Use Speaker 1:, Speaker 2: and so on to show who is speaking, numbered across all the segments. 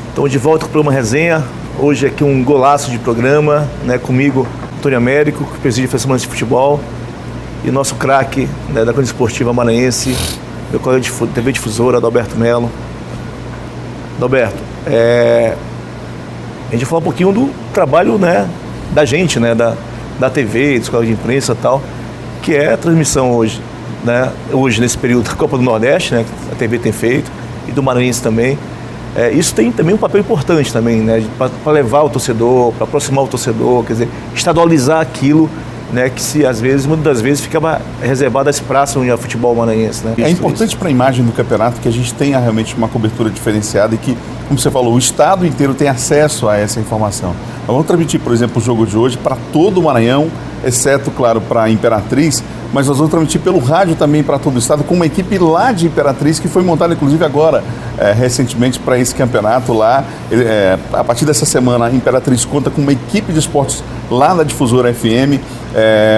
Speaker 1: Estamos de volta com o programa Resenha. Hoje aqui um golaço de programa, né? Comigo, Antônio Américo, que preside a Federação de Futebol, e nosso craque, né, da Crônica Esportiva Maranhense, meu colega de TV Difusora, Adalberto Melo. Adalberto, a gente vai falar um pouquinho do trabalho, né, da gente, né, da TV, dos colegas de imprensa e tal, que é a transmissão hoje, né, hoje nesse período da Copa do Nordeste, né, que a TV tem feito, e do Maranhense também. Isso tem também um papel importante também, né, para levar o torcedor, para aproximar o torcedor, quer dizer, estadualizar aquilo, né, que muitas das vezes ficava reservado a esse praça onde é o futebol maranhense, né?
Speaker 2: É importante para a imagem do campeonato que a gente tenha realmente uma cobertura diferenciada e que, como você falou, o estado inteiro tem acesso a essa informação. Nós vamos transmitir, por exemplo, o jogo de hoje para todo o Maranhão, exceto, claro, para a Imperatriz, mas nós vamos transmitir pelo rádio também para todo o estado, com uma equipe lá de Imperatriz, que foi montada, inclusive, agora, recentemente, para esse campeonato lá. A partir dessa semana, a Imperatriz conta com uma equipe de esportes lá na Difusora FM,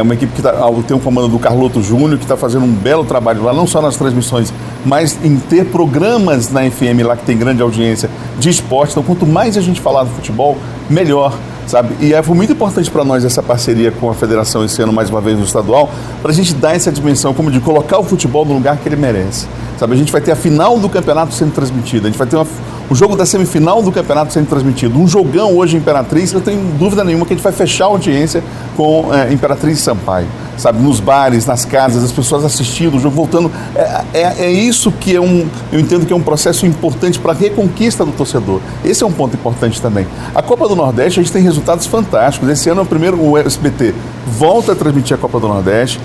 Speaker 2: uma equipe que tem o comando do Carloto Júnior, que está fazendo um belo trabalho lá, não só nas transmissões, mas em ter programas na FM lá que tem grande audiência de esporte. Então, quanto mais a gente falar do futebol, melhor, sabe? E foi muito importante para nós essa parceria com a Federação esse ano, mais uma vez no estadual, para a gente dar essa dimensão, como de colocar o futebol no lugar que ele merece, sabe? A gente vai ter a final do campeonato sendo transmitida, a gente vai ter o jogo da semifinal do campeonato sendo transmitido, um jogão hoje em Imperatriz. Eu tenho dúvida nenhuma que a gente vai fechar a audiência com Imperatriz e Sampaio, sabe? Nos bares, nas casas, as pessoas assistindo o jogo, voltando. É isso que eu entendo que é um processo importante para a reconquista do torcedor. Esse é um ponto importante também. A Copa do Nordeste, a gente tem resultados fantásticos. Esse ano, o SBT volta a transmitir a Copa do Nordeste.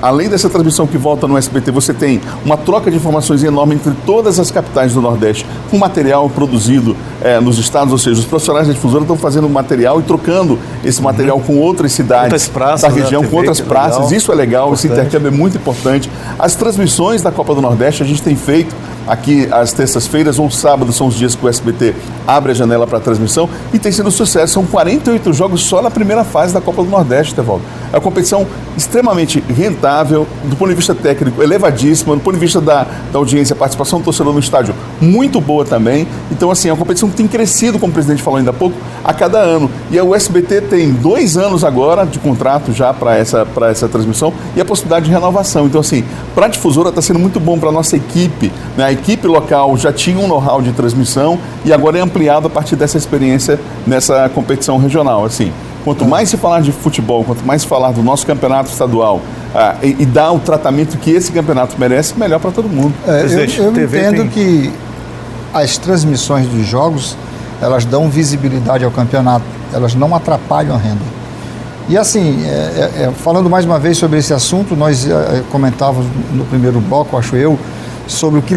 Speaker 2: Além dessa transmissão que volta no SBT, você tem uma troca de informações enorme entre todas as capitais do Nordeste, com material produzido nos estados, ou seja, os profissionais da difusora estão fazendo material e trocando esse material com outras cidades da região, com outras praças. Legal. Isso é legal, importante. Esse intercâmbio é muito importante. As transmissões da Copa do Nordeste a gente tem feito aqui às terças-feiras ou sábados, são os dias que o SBT abre a janela para a transmissão, e tem sido um sucesso. São 48 jogos só na primeira fase da Copa do Nordeste, Tevaldo. É uma competição extremamente rentável, do ponto de vista técnico, elevadíssima, do ponto de vista da audiência, participação do torcedor no estádio, muito boa também. Então, assim, é uma competição que tem crescido, como o presidente falou ainda há pouco, a cada ano. E o SBT tem 2 anos agora de contrato já para essa transmissão e a possibilidade de renovação. Então, assim, para a difusora está sendo muito bom para a nossa equipe, né? A equipe local já tinha um know-how de transmissão e agora é ampliado a partir dessa experiência nessa competição regional. Assim, quanto mais se falar de futebol, quanto mais se falar do nosso campeonato estadual e dar o tratamento que esse campeonato merece, melhor para todo mundo.
Speaker 3: Eu entendo que as transmissões dos jogos, elas dão visibilidade ao campeonato, elas não atrapalham a renda. E assim, falando mais uma vez sobre esse assunto, nós comentávamos no primeiro bloco, acho eu, sobre o que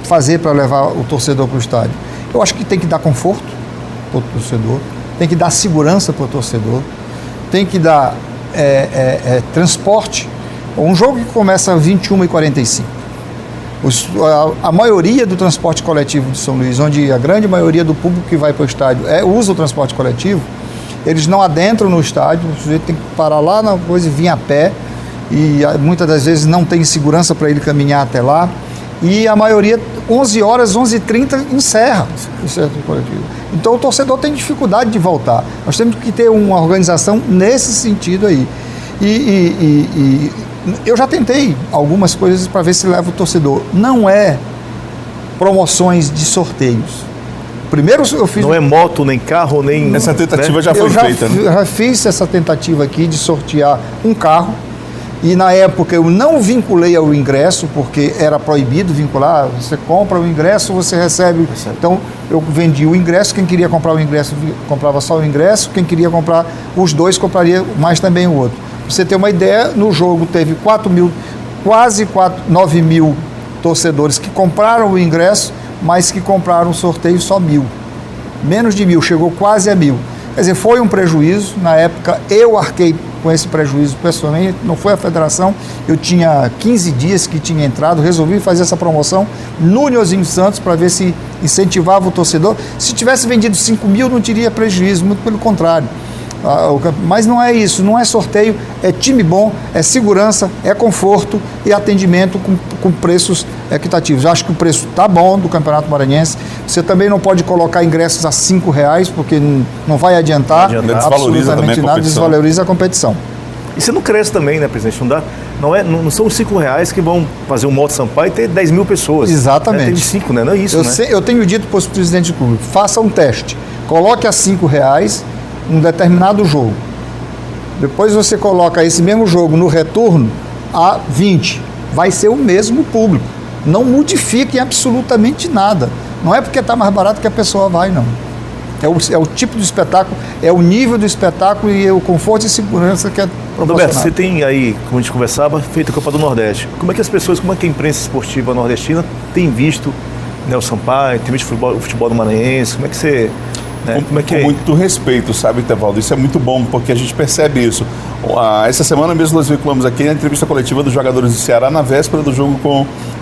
Speaker 3: fazer para levar o torcedor para o estádio. Eu acho que tem que dar conforto para o torcedor, tem que dar segurança para o torcedor, tem que dar transporte. Um jogo que começa às 21h45. A maioria do transporte coletivo de São Luís, onde a grande maioria do público que vai para o estádio usa o transporte coletivo, eles não adentram no estádio, o sujeito tem que parar lá na coisa e vir a pé, e muitas das vezes não tem segurança para ele caminhar até lá. E a maioria, 11 horas, 11h30, encerra o centro coletivo. Então o torcedor tem dificuldade de voltar. Nós temos que ter uma organização nesse sentido aí. E eu já tentei algumas coisas para ver se leva o torcedor. Não é promoções de sorteios. Primeiro eu fiz...
Speaker 1: Não é moto, nem carro, nem...
Speaker 2: Essa tentativa já foi feita, né?
Speaker 3: Eu já fiz essa tentativa aqui de sortear um carro. E na época eu não vinculei ao ingresso, porque era proibido vincular. Você compra o ingresso, você recebe. Então eu vendi o ingresso, quem queria comprar o ingresso comprava só o ingresso, quem queria comprar os dois compraria mais também o outro. Pra você ter uma ideia, no jogo teve 9 mil torcedores que compraram o ingresso, mas que compraram o sorteio só 1.000. Menos de 1.000, chegou quase a 1.000. Quer dizer, foi um prejuízo. Na época eu arquei com esse prejuízo pessoalmente, não foi a federação. Eu tinha 15 dias que tinha entrado, resolvi fazer essa promoção no Nhozinho Santos para ver se incentivava o torcedor. Se tivesse vendido 5.000 não teria prejuízo, muito pelo contrário. Mas não é isso, não é sorteio, é time bom, é segurança, é conforto e atendimento com preços equitativos. Eu acho que o preço está bom do Campeonato Maranhense. Você também não pode colocar ingressos a R$5, porque não vai adiantar absolutamente nada, desvaloriza a competição.
Speaker 1: E você não cresce também, né, presidente? Não são os R$5 que vão fazer um Moto Sampaio e ter 10 mil pessoas.
Speaker 3: Exatamente.
Speaker 1: Tem 5, né? Não é isso,
Speaker 3: Eu tenho dito para os presidentes do clube, faça um teste. Coloque a R$5 um determinado jogo. Depois você coloca esse mesmo jogo no retorno a 20. Vai ser o mesmo público. Não modifique absolutamente nada. Não é porque está mais barato que a pessoa vai, não. É o tipo de espetáculo, é o nível do espetáculo e o conforto e segurança que é proporcionado.
Speaker 1: Roberto, você tem aí, como a gente conversava, feito a Copa do Nordeste. Como é que a imprensa esportiva nordestina tem visto, né, o Sampaio, tem visto o futebol do Maranhense? Como é que você...
Speaker 2: Com muito respeito, sabe, Tevaldo? Isso é muito bom, porque a gente percebe isso. Essa semana mesmo nós veiculamos aqui a entrevista coletiva dos jogadores do Ceará na véspera do jogo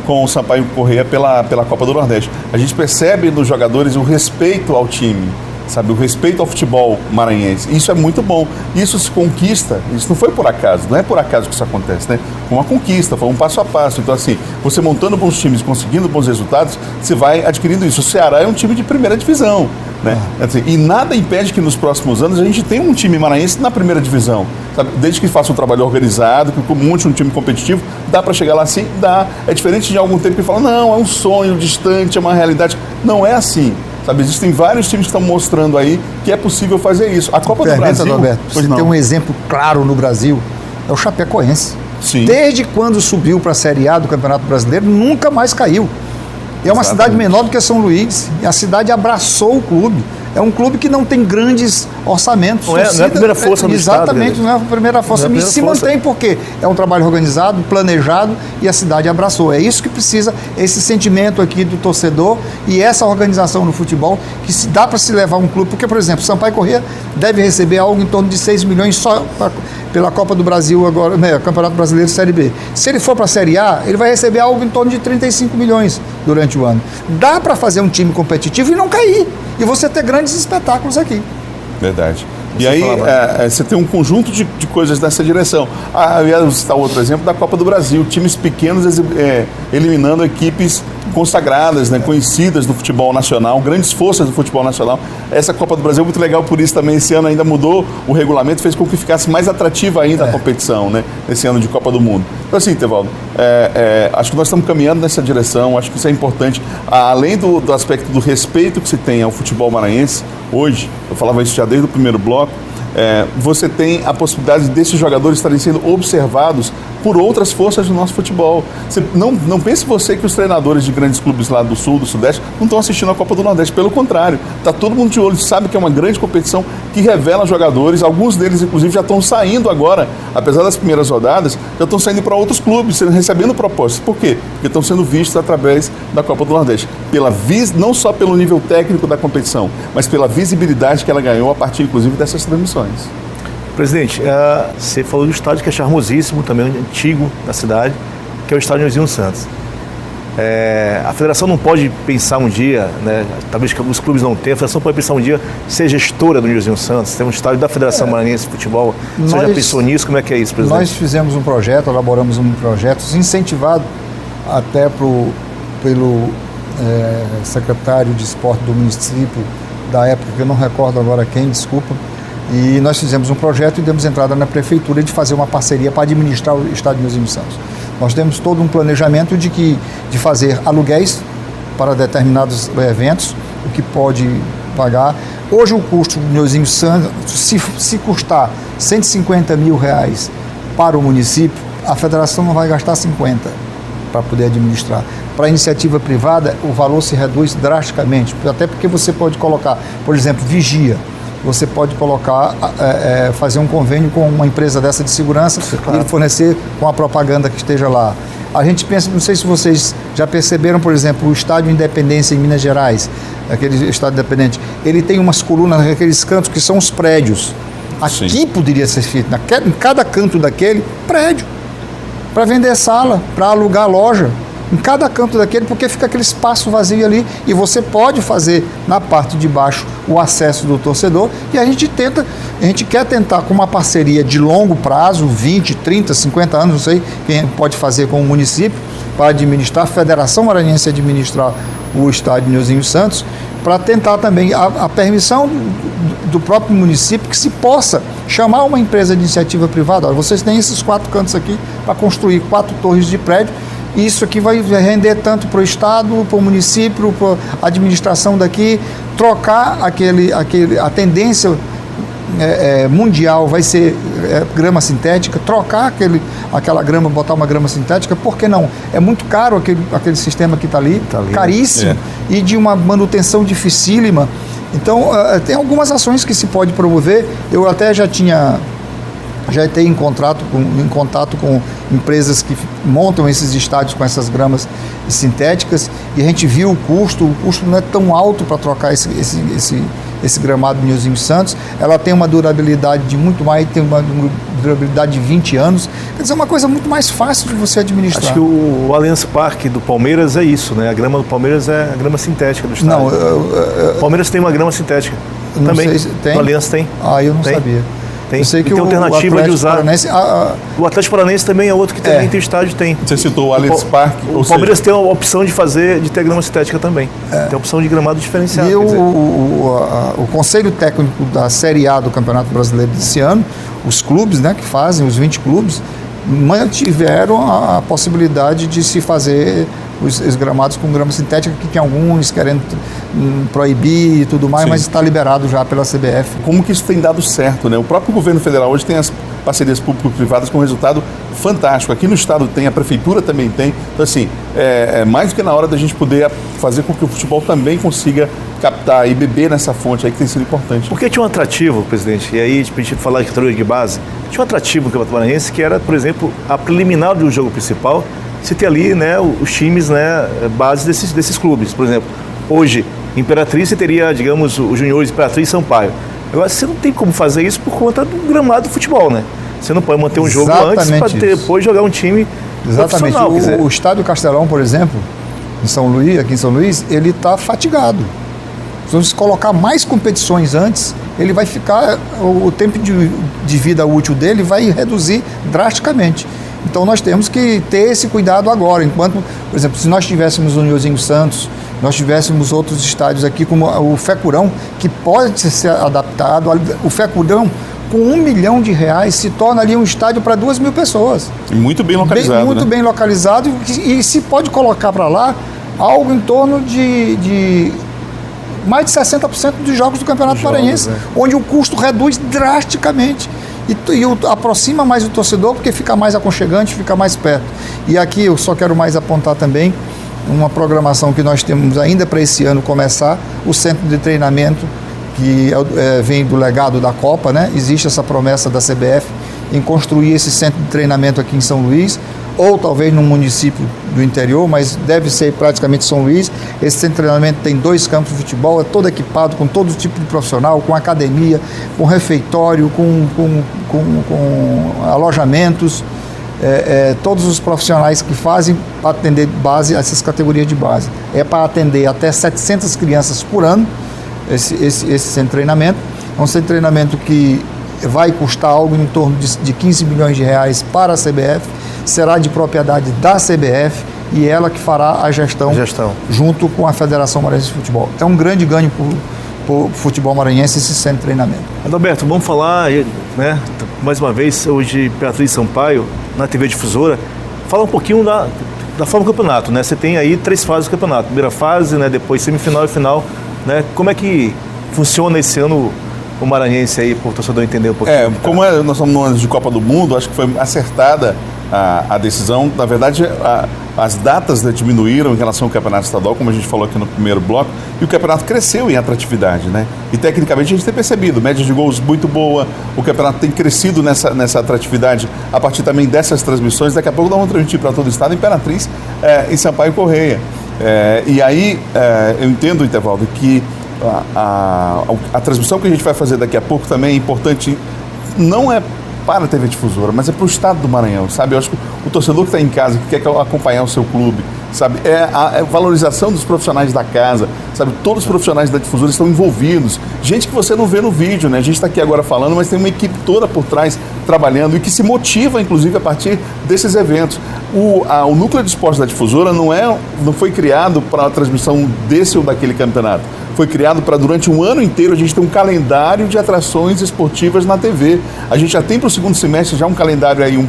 Speaker 2: com o Sampaio Corrêa pela Copa do Nordeste. A gente percebe nos jogadores o respeito ao time, sabe, o respeito ao futebol maranhense. Isso é muito bom. Isso se conquista, isso não foi por acaso, não é por acaso que isso acontece, né? Foi uma conquista, foi um passo a passo. Então, assim, você montando bons times, conseguindo bons resultados, você vai adquirindo isso. O Ceará é um time de primeira divisão, né? Assim, e nada impede que nos próximos anos a gente tenha um time maranhense na primeira divisão, sabe? Desde que faça um trabalho organizado, que monte um time competitivo, dá para chegar lá sim? Dá. É diferente de algum tempo que fala, não, é um sonho distante, é uma realidade. Não é assim. Sabe, existem vários times que estão mostrando aí que é possível fazer isso. A Copa do Brasil...
Speaker 3: Roberto, você tem um exemplo claro no Brasil, é o Chapecoense.
Speaker 2: Sim.
Speaker 3: Desde quando subiu para a Série A do Campeonato Brasileiro, nunca mais caiu. É uma cidade menor do que São Luís, e a cidade abraçou o clube. É um clube que não tem grandes orçamentos.
Speaker 1: Não é a primeira força do Estado.
Speaker 3: Exatamente, não é a primeira força. E se mantém porque é um trabalho organizado, planejado e a cidade abraçou. É isso que precisa, esse sentimento aqui do torcedor e essa organização no futebol, que se dá para se levar um clube. Porque, por exemplo, Sampaio Corrêa deve receber algo em torno de 6 milhões só pela Copa do Brasil agora, né, Campeonato Brasileiro Série B. Se ele for para a Série A, ele vai receber algo em torno de 35 milhões durante o ano. Dá para fazer um time competitivo e não cair. E você ter grandes espetáculos aqui.
Speaker 2: Verdade. E aí você tem um conjunto de coisas nessa direção. Eu ia citar outro exemplo da Copa do Brasil. Times pequenos eliminando equipes consagradas, né, conhecidas do futebol nacional, grandes forças do futebol nacional. Essa Copa do Brasil é muito legal por isso também. Esse ano ainda mudou o regulamento, fez com que ficasse mais atrativa ainda a competição, né, esse ano de Copa do Mundo. Então assim, Tevaldo, acho que nós estamos caminhando nessa direção, acho que isso é importante. Além do aspecto do respeito que se tem ao futebol maranhense, hoje, eu falava isso já desde o primeiro bloco, você tem a possibilidade desses jogadores estarem sendo observados por outras forças do nosso futebol. Não pense você que os treinadores de grandes clubes lá do Sul, do Sudeste, não estão assistindo a Copa do Nordeste. Pelo contrário, está todo mundo de olho, sabe que é uma grande competição que revela jogadores. Alguns deles, inclusive, já estão saindo agora, apesar das primeiras rodadas, já estão saindo para outros clubes, recebendo propostas. Por quê? Porque estão sendo vistos através da Copa do Nordeste. Não só pelo nível técnico da competição, mas pela visibilidade que ela ganhou a partir, inclusive, dessas transmissões.
Speaker 1: Presidente, você falou do estádio que é charmosíssimo, também antigo da cidade, que é o estádio Nilzinho Santos. A federação não pode pensar um dia, né, talvez os clubes não tenham, a federação pode pensar um dia ser gestora do Nilzinho Santos, ter um estádio da Federação Maranhense de Futebol. Você já pensou nisso? Como é que é isso, presidente?
Speaker 3: Nós fizemos um projeto, elaboramos um projeto incentivado até pelo secretário de esporte do município da época, que eu não recordo agora quem, desculpa. E nós fizemos um projeto e demos entrada na prefeitura de fazer uma parceria para administrar o estádio Nilzinho Santos. Nós temos todo um planejamento de fazer aluguéis para determinados eventos, o que pode pagar. Hoje o custo do Nilzinho Santos, se custar R$150 mil para o município, a federação não vai gastar 50 para poder administrar. Para a iniciativa privada, o valor se reduz drasticamente, até porque você pode colocar, por exemplo, vigia. Você pode colocar, fazer um convênio com uma empresa dessa de segurança e fornecer com a propaganda que esteja lá. A gente pensa, não sei se vocês já perceberam, por exemplo, o Estádio Independência em Minas Gerais, aquele estádio independente, ele tem umas colunas naqueles cantos que são os prédios. Aqui Sim. Poderia ser feito, em cada canto daquele, prédio, para vender sala, para alugar loja. em cada canto daquele, porque fica aquele espaço vazio ali e você pode fazer na parte de baixo o acesso do torcedor, e a gente quer tentar com uma parceria de longo prazo, 20, 30, 50 anos, não sei quem pode fazer com o município, para administrar, a Federação Maranhense administrar o estádio Nilzinho Santos, para tentar também a permissão do próprio município que se possa chamar uma empresa de iniciativa privada. Olha, vocês têm esses 4 cantos aqui para construir 4 torres de prédio, e isso aqui vai render tanto para o Estado, para o município, para a administração daqui, trocar a tendência mundial vai ser grama sintética, trocar aquela grama, botar uma grama sintética, por que não? É muito caro aquele sistema que está ali, caríssimo, e de uma manutenção dificílima. Então, tem algumas ações que se pode promover. Eu até já entrei em contato com empresas que montam esses estádios com essas gramas sintéticas, e a gente viu o custo não é tão alto para trocar esse gramado do Nilzinho Santos. Ela tem uma durabilidade de muito mais, tem uma durabilidade de 20 anos, quer dizer, é uma coisa muito mais fácil de você administrar.
Speaker 1: Acho que o Allianz Parque do Palmeiras é isso, né? A grama do Palmeiras é a grama sintética do estádio.
Speaker 3: Não,
Speaker 1: o Palmeiras tem uma grama sintética. Também.
Speaker 3: Sei se tem.
Speaker 1: O Allianz tem.
Speaker 3: Eu não sabia.
Speaker 1: Tem.
Speaker 3: Eu sei que
Speaker 1: tem alternativa de usar. O Atlético Paranaense também é outro que também tem estádio, tem.
Speaker 2: Você citou o Allianz Parque.
Speaker 1: O Palmeiras tem a opção de ter grama sintética também. Tem a opção de gramado diferenciado.
Speaker 3: E o Conselho Técnico da Série A do Campeonato Brasileiro desse ano, os clubes, né, que fazem, os 20 clubes, mantiveram a possibilidade de se fazer os gramados com grama sintética, que tem alguns querendo proibir e tudo mais, mas está liberado já pela CBF.
Speaker 2: Como que isso tem dado certo, né? O próprio governo federal hoje tem as parcerias público-privadas com resultado fantástico. Aqui no estado tem, a prefeitura também tem. Então, assim, é mais do que na hora da gente poder fazer com que o futebol também consiga captar e beber nessa fonte aí, que tem sido importante.
Speaker 1: Porque tinha um atrativo, presidente, e aí a gente falar de categoria de base, tinha um atrativo no Campeonato Maranhense, que era, por exemplo, a preliminar do jogo principal, você ter ali, né, os times, né, base desses clubes. Por exemplo, hoje, Imperatriz, você teria, digamos, os juniores Imperatriz e Sampaio. Agora, você não tem como fazer isso por conta do gramado do futebol, né? Você não pode manter um jogo antes para depois jogar um time profissional.
Speaker 3: O Estádio Castelão, por exemplo, aqui em São Luís, ele está fatigado. Se você colocar mais competições antes, ele vai ficar, o tempo de vida útil dele vai reduzir drasticamente. Então nós temos que ter esse cuidado agora, enquanto, por exemplo, se nós tivéssemos o Nilzinho Santos, nós tivéssemos outros estádios aqui, como o Fecurão, que pode ser adaptado. O Fecurão, com R$1 milhão, se torna ali um estádio para 2.000 pessoas.
Speaker 2: E muito bem localizado,
Speaker 3: muito bem localizado, e se pode colocar para lá algo em torno de mais de 60% dos jogos do Campeonato Maranhense, onde o custo reduz drasticamente. E aproxima mais o torcedor, porque fica mais aconchegante, fica mais perto. E aqui eu só quero mais apontar também uma programação que nós temos ainda para esse ano começar, o centro de treinamento, que vem do legado da Copa, né? Existe essa promessa da CBF em construir esse centro de treinamento aqui em São Luís, ou talvez num município do interior, mas deve ser praticamente São Luís. Esse centro de treinamento tem 2 campos de futebol, é todo equipado com todo tipo de profissional, com academia, com refeitório, com alojamentos, todos os profissionais que fazem para atender essas categorias de base. É para atender até 700 crianças por ano, esse centro de treinamento. É um centro de treinamento que vai custar algo em torno de R$15 milhões para a CBF, será de propriedade da CBF e ela que fará a gestão junto com a Federação Maranhense de Futebol. É um grande ganho para o futebol maranhense esse centro de treinamento.
Speaker 1: Adalberto, vamos falar, né, mais uma vez, hoje Imperatriz Sampaio, na TV Difusora, fala um pouquinho da forma do campeonato, né? Você tem aí 3 fases do campeonato, primeira fase, né, depois semifinal e final, né? Como é que funciona esse ano o maranhense aí, para o torcedor entender um pouquinho?
Speaker 2: Como nós estamos no ano de Copa do Mundo, acho que foi acertada a decisão. Na verdade, as datas diminuíram em relação ao campeonato estadual, como a gente falou aqui no primeiro bloco, e o campeonato cresceu em atratividade, né? E tecnicamente a gente tem percebido, média de gols muito boa, o campeonato tem crescido nessa atratividade a partir também dessas transmissões. Daqui a pouco nós vamos transmitir para todo o estado, Imperatriz e Sampaio Correia. E aí eu entendo, Intervaldo, que a transmissão que a gente vai fazer daqui a pouco também é importante, não é para a TV Difusora, mas é para o estado do Maranhão, sabe? Eu acho que o torcedor que está em casa, que quer acompanhar o seu clube, sabe? É a valorização dos profissionais da casa, sabe? Todos os profissionais da Difusora estão envolvidos. Gente que você não vê no vídeo, né? A gente está aqui agora falando, mas tem uma equipe toda por trás trabalhando e que se motiva, inclusive, a partir desses eventos. O núcleo de esportes da Difusora não foi criado para a transmissão desse ou daquele campeonato. Foi criado para, durante um ano inteiro, a gente ter um calendário de atrações esportivas na TV. A gente já tem para o segundo semestre já um calendário aí,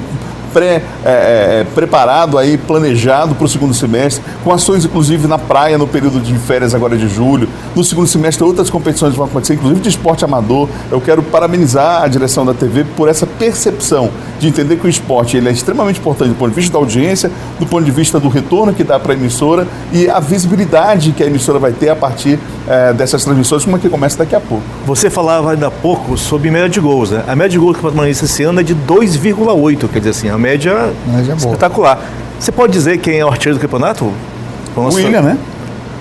Speaker 2: preparado aí, planejado para o segundo semestre, com ações inclusive na praia no período de férias agora de julho. No segundo semestre outras competições vão acontecer, inclusive de esporte amador. Eu quero parabenizar a direção da TV por essa percepção de entender que o esporte ele é extremamente importante do ponto de vista da audiência, do ponto de vista do retorno que dá para a emissora e a visibilidade que a emissora vai ter a partir dessas transmissões, como é que começa daqui a pouco.
Speaker 1: Você falava ainda há pouco sobre média de gols, né? A média de gols do Campeonato Maranhense esse ano é de 2,8, quer dizer assim, a média é espetacular. Você pode dizer quem é o artilheiro do campeonato?
Speaker 2: O William, né?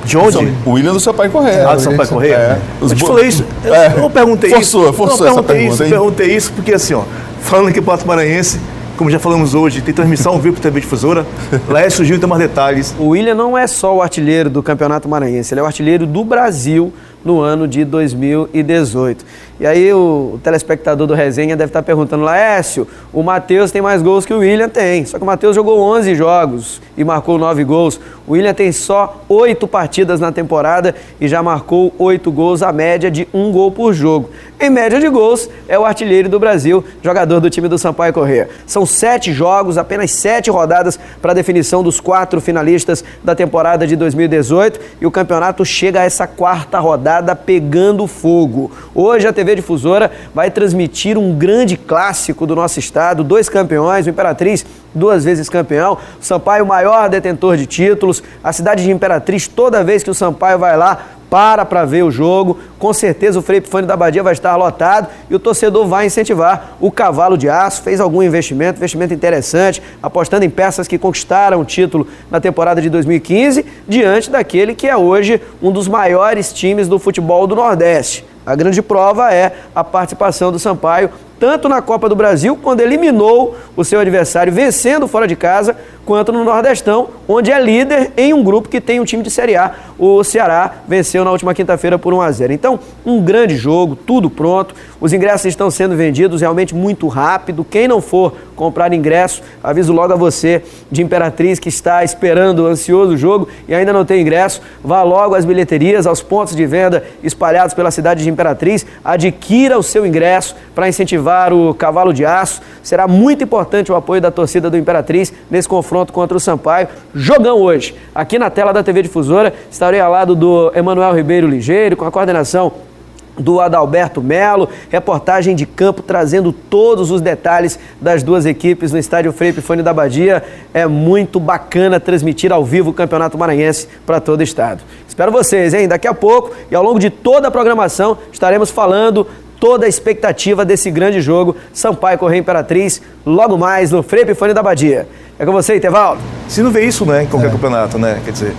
Speaker 1: De onde?
Speaker 2: O William do Sampaio Corrêa.
Speaker 1: Do Sampaio Corrêa? Eu te falei isso. Eu não perguntei
Speaker 2: Forçou
Speaker 1: essa pergunta.
Speaker 2: hein?
Speaker 1: Perguntei isso porque assim, falando aqui do Campeonato Maranhense, como já falamos hoje, tem transmissão ao vivo para TV Difusora. Laércio Gil tem mais detalhes.
Speaker 4: O William não é só o artilheiro do Campeonato Maranhense, ele é o artilheiro do Brasil no ano de 2018. E aí o telespectador do Resenha deve estar perguntando, Laércio, o Matheus tem mais gols que o William? Tem, só que o Matheus jogou 11 jogos e marcou 9 gols. O William tem só 8 partidas na temporada e já marcou 8 gols, a média de 1 gol por jogo. Em média de gols, é o artilheiro do Brasil, jogador do time do Sampaio Corrêa. São 7 jogos, apenas 7 rodadas para a definição dos 4 finalistas da temporada de 2018 e o campeonato chega a essa 4ª rodada pegando fogo. Hoje a TV Difusora vai transmitir um grande clássico do nosso estado, 2 campeões, o Imperatriz 2 vezes campeão, o Sampaio maior detentor de títulos, a cidade de Imperatriz, toda vez que o Sampaio vai lá, para ver o jogo, com certeza o Frei Epifânio da Badia vai estar lotado e o torcedor vai incentivar o Cavalo de Aço, fez algum investimento interessante, apostando em peças que conquistaram o título na temporada de 2015, diante daquele que é hoje um dos maiores times do futebol do Nordeste. A grande prova é a participação do Sampaio, tanto na Copa do Brasil, quando eliminou o seu adversário vencendo fora de casa, quanto no Nordestão, onde é líder em um grupo que tem um time de Série A. O Ceará venceu na última quinta-feira por 1-0. Então, um grande jogo, tudo pronto. Os ingressos estão sendo vendidos realmente muito rápido. Quem não for comprar ingresso, aviso logo a você de Imperatriz que está esperando, ansioso o jogo e ainda não tem ingresso, vá logo às bilheterias, aos pontos de venda espalhados pela cidade de Imperatriz, adquira o seu ingresso para incentivar o Cavalo de Aço. Será muito importante o apoio da torcida do Imperatriz nesse confronto contra o Sampaio. Jogão hoje. Aqui na tela da TV Difusora, estarei ao lado do Emanuel Ribeiro Ligeiro, com a coordenação do Adalberto Melo, reportagem de campo trazendo todos os detalhes das duas equipes no estádio Frei Epifânio da Badia. É muito bacana transmitir ao vivo o Campeonato Maranhense para todo o estado. Espero vocês, hein? Daqui a pouco e ao longo de toda a programação estaremos falando toda a expectativa desse grande jogo Sampaio Corrêa Imperatriz, logo mais no Frei Epifânio da Badia. É com você, Itevaldo.
Speaker 1: Se não vê isso, né, em qualquer campeonato, né? Quer dizer,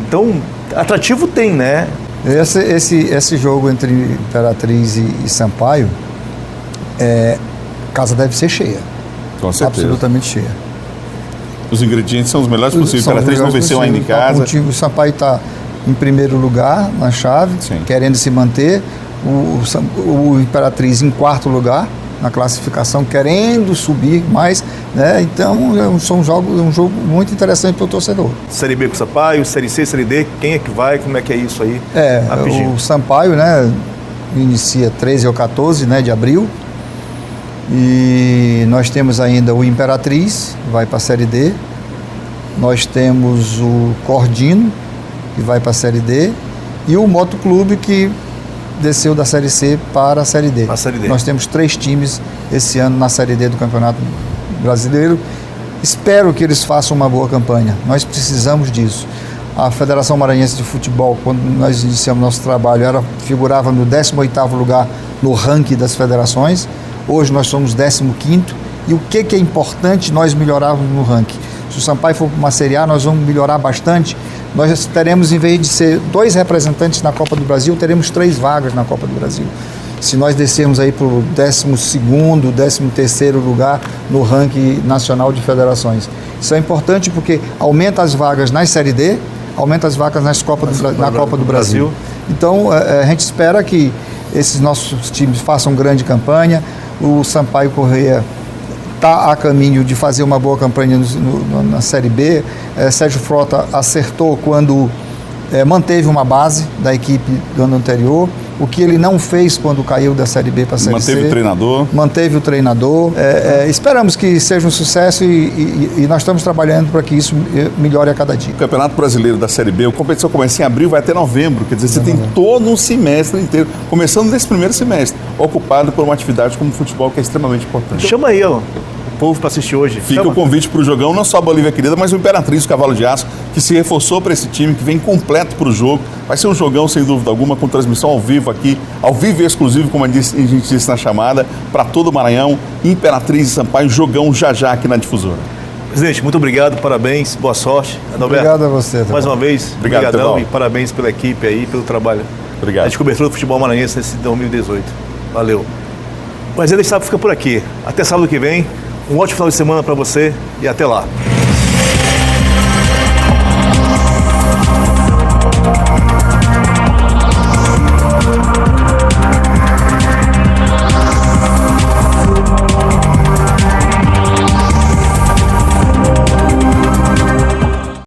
Speaker 1: então, atrativo tem, né?
Speaker 3: Esse jogo entre Imperatriz e Sampaio, a casa deve ser cheia.
Speaker 2: Com certeza.
Speaker 3: Absolutamente cheia.
Speaker 2: Os ingredientes são os melhores possíveis. Imperatriz não venceu ainda em casa.
Speaker 3: O Sampaio está em primeiro lugar na chave,
Speaker 2: sim, querendo
Speaker 3: se manter. O Imperatriz em 4º lugar na classificação, querendo subir mais, né? Então são um jogo muito interessante para o torcedor.
Speaker 1: Série B com o Sampaio, Série C, Série D, quem é que vai, como é que é isso aí?
Speaker 3: O Sampaio, né, inicia 13 ou 14, né, de abril, e nós temos ainda o Imperatriz, que vai para a Série D, nós temos o Cordino, que vai para a Série D, e o Motoclube, que desceu da Série C para a Série D. Nós temos 3 times esse ano na Série D do Campeonato Brasileiro. Espero que eles façam uma boa campanha. Nós precisamos disso. A Federação Maranhense de Futebol, quando nós iniciamos nosso trabalho, figurava no 18º lugar no ranking das federações. Hoje nós somos 15º. E o que é importante nós melhorarmos no ranking? Se o Sampaio for para uma Série A, nós vamos melhorar bastante. Nós teremos, em vez de ser 2 representantes na Copa do Brasil, teremos 3 vagas na Copa do Brasil. se nós descermos aí para o 12º, 13º lugar no ranking nacional de federações. Isso é importante porque aumenta as vagas na Série D, aumenta as vagas na Copa do Brasil. Então, a gente espera que esses nossos times façam grande campanha. O Sampaio Corrêa está a caminho de fazer uma boa campanha na Série B. Sérgio Frota acertou quando manteve uma base da equipe do ano anterior, o que ele não fez quando caiu da Série B para a Série C.
Speaker 2: Manteve o treinador.
Speaker 3: Manteve o treinador. Esperamos que seja um sucesso e nós estamos trabalhando para que isso melhore a cada dia.
Speaker 2: O Campeonato Brasileiro da Série B, a competição começa em abril, vai até novembro. Quer dizer, você tem todo um semestre inteiro, começando nesse primeiro semestre, ocupado por uma atividade como o futebol, que é extremamente importante.
Speaker 1: Chama aí, ó, o povo para assistir hoje.
Speaker 2: Fica o convite para o jogão, não só a Bolívia Querida, mas o Imperatriz, o Cavalo de Aço, que se reforçou para esse time, que vem completo para o jogo. Vai ser um jogão, sem dúvida alguma, com transmissão ao vivo aqui, ao vivo e exclusivo, como a gente disse na chamada, para todo o Maranhão. Imperatriz e Sampaio, jogão já aqui na Difusora.
Speaker 1: Presidente, muito obrigado, parabéns, boa sorte. Adalberto,
Speaker 3: obrigado a você, Tebal.
Speaker 1: Mais uma vez, obrigadão e parabéns pela equipe aí, pelo trabalho.
Speaker 2: Obrigado.
Speaker 1: De cobertura do futebol maranhense nesse 2018. Valeu. Mas ele sabe fica por aqui. Até sábado que vem. Um ótimo final de semana para você e até lá.